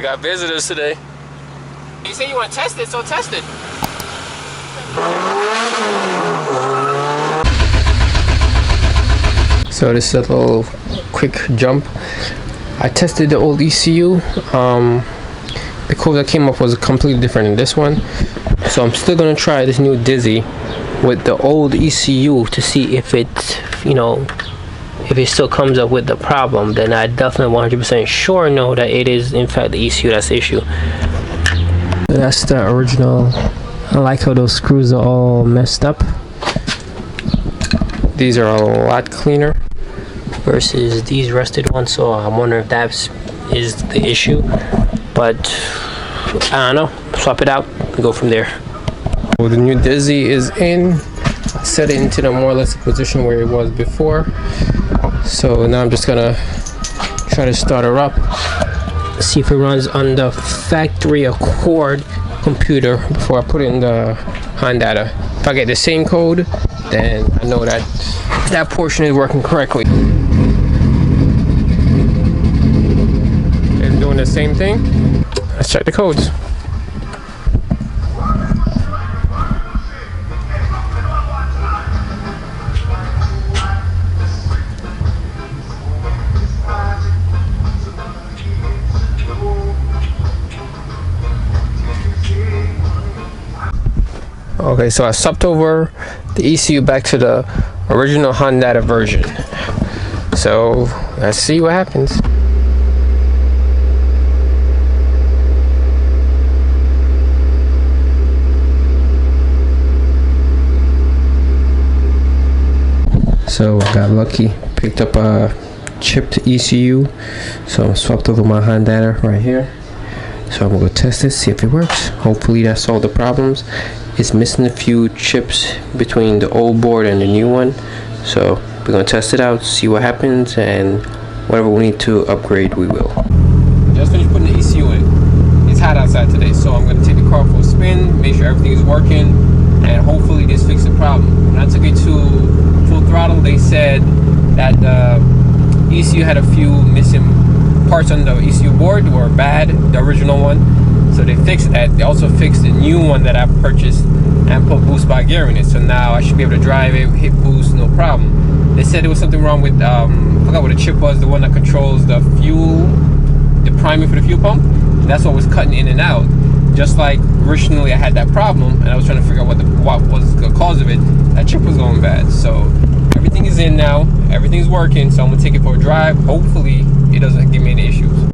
We got visitors today. You say you want to test it, so test it. So this is a little quick jump. I tested the old ECU. The code that came up was completely different than this one. So I'm still gonna try this new Dizzy with the old ECU to see if it, you know, if it still comes up with the problem. Then I definitely 100% sure know that it is in fact the ECU that's the issue. That's the original. I like how those screws are all messed up. These are a lot cleaner versus these rusted ones, so I'm wondering if that is the issue. But I don't know. Swap it out and go from there. Well, the new Dizzy is in. I set it into the more or less position where it was before. So now I'm just gonna try to start her up. See if it runs on the factory Accord computer before I put it in the Hondata. If I get the same code, then I know that that portion is working correctly. It's doing the same thing. Let's check the codes. Okay, so I swapped over the ECU back to the original Hondata version. So let's see what happens. So got lucky, picked up a chipped ECU. So I swapped over my Hondata right here. So I'm gonna go test this, see if it works. Hopefully that solved the problems. It's missing a few chips between the old board and the new one. So we're gonna test it out, see what happens, and whatever we need to upgrade, we will. Just finished putting the ECU in. It's hot outside today, so I'm gonna take the car for a spin, make sure everything is working, and hopefully this fixes the problem. When I took it to full throttle, they said that the ECU had a few missing parts on the ECU board were bad, the original one. So they fixed that. They also fixed the new one that I purchased and put boost by gear in it. So now I should be able to drive it, hit boost, no problem. They said there was something wrong with, I forgot what the chip was, the one that controls the fuel, the priming for the fuel pump. That's what was cutting in and out. Just like originally I had that problem and I was trying to figure out what was the cause of it. That chip was going bad. So everything is in now, everything's working. So I'm gonna take it for a drive. Hopefully it doesn't give me any issues.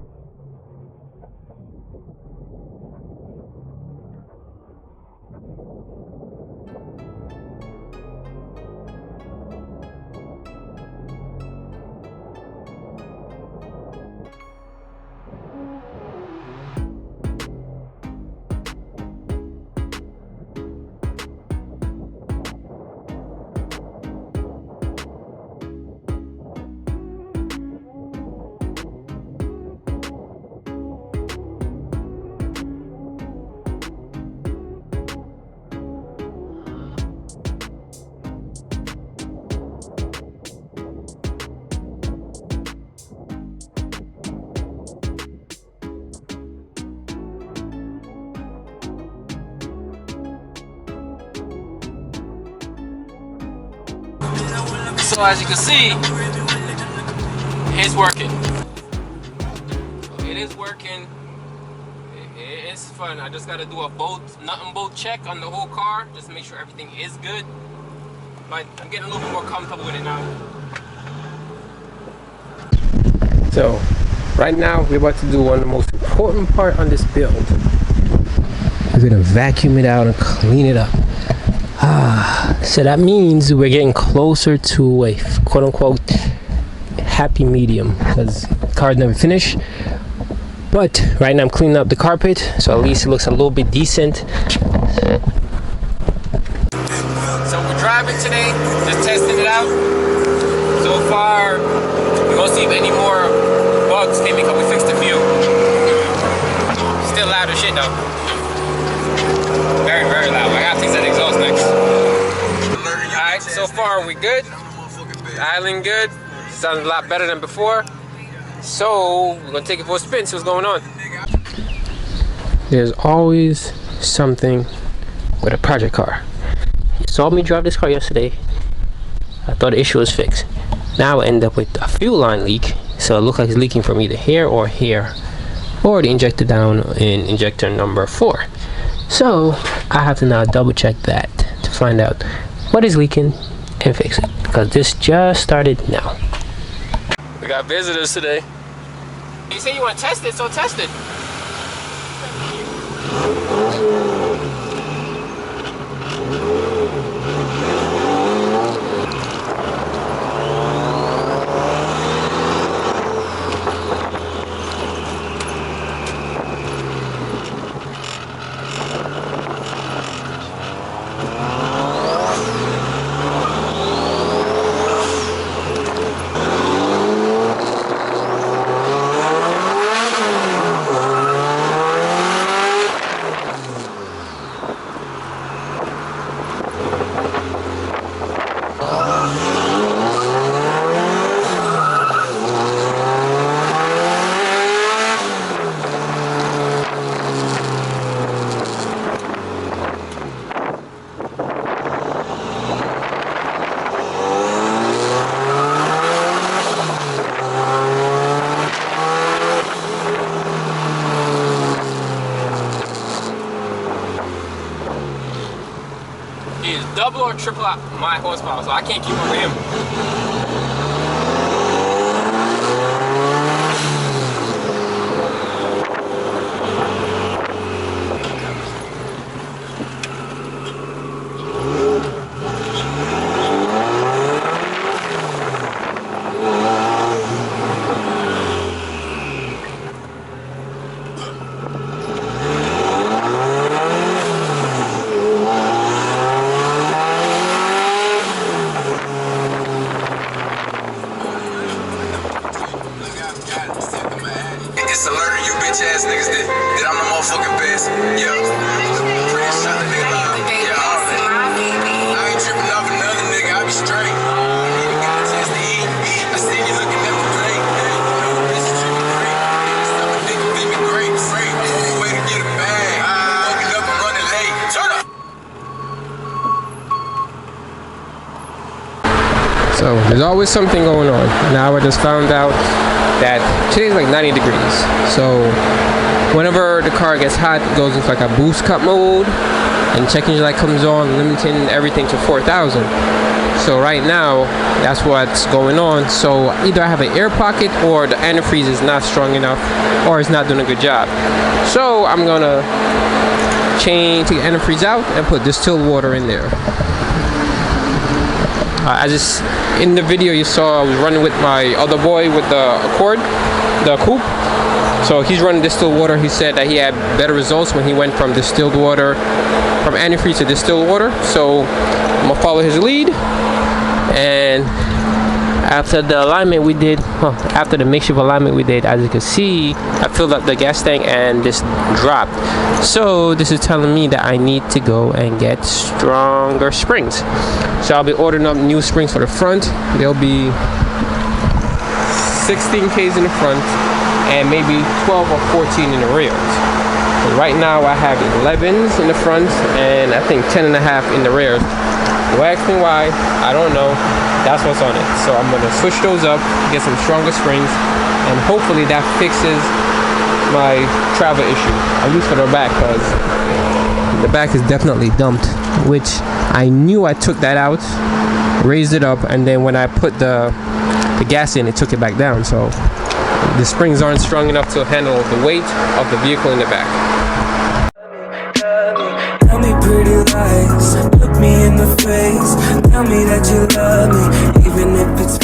So as you can see, it's working. It is working. It is fun. I just gotta do a nut and bolt check on the whole car just to make sure everything is good. But I'm getting a little bit more comfortable with it now. So right now we're about to do one of the most important part on this build. We're gonna vacuum it out and clean it up. So that means we're getting closer to a quote-unquote happy medium because the car's never finished. But right now I'm cleaning up the carpet, so at least it looks a little bit decent. So we're driving today, just testing it out. So far, we won't see if any more bugs came because we fixed a few. Still loud as shit though. Very, very loud. I gotta fix that exhaust next. Alright, so far we good. Dialing good. Sounds a lot better than before. So we're gonna take it for a spin, see what's going on. there's always something with a project car. You saw me drive this car yesterday. I thought the issue was fixed. Now I end up with a fuel line leak, so it looks like it's leaking from either here, or the injector down in injector number 4. So I have to now double check that to find out what is leaking and fix it, because this just started now. We got visitors today. You say you want to test it, so test it. Is double or triple my horsepower, so I can't keep up with him. It's alerting you bitch ass niggas that I'm the motherfucking best. Yeah. Fresh shot the nigga live. Yeah, all that. I ain't tripping off another nigga, I be straight. I ain't even got a chance to eat. I see you looking at me great. This is tripping great. Some nigga beat me great. Great. Way to get a bag. Fucking up and running late. Turn up. So there's always something going on. Now I just found out that today's like 90 degrees. So whenever the car gets hot, it goes into like a boost cut mode, and check engine light comes on, limiting everything to 4,000. So right now, that's what's going on. So either I have an air pocket, or the antifreeze is not strong enough, or it's not doing a good job. So I'm gonna take the antifreeze out and put distilled water in there. In the video you saw, I was running with my other boy with the Accord, the coupe. So he's running distilled water. He said that he had better results when he went from distilled water, from antifreeze to distilled water. So I'm gonna follow his lead. And after the alignment we did, after the makeshift alignment we did, as you can see, I filled up the gas tank and this dropped. So this is telling me that I need to go and get stronger springs. So I'll be ordering up new springs for the front. There'll be 16 Ks in the front and maybe 12 or 14 in the rears. So right now I have 11s in the front and I think 10 and a half in the rears. Don't ask me why, I don't know. That's what's on it. So I'm gonna switch those up, get some stronger springs, and hopefully that fixes my travel issue, at least for the back, because the back is definitely dumped, which I knew. I took that out, raised it up, and then when I put the gas in, it took it back down. So the springs aren't strong enough to handle the weight of the vehicle in the back. Tell me pretty lies, look me in the face, tell me that you love me, even if it's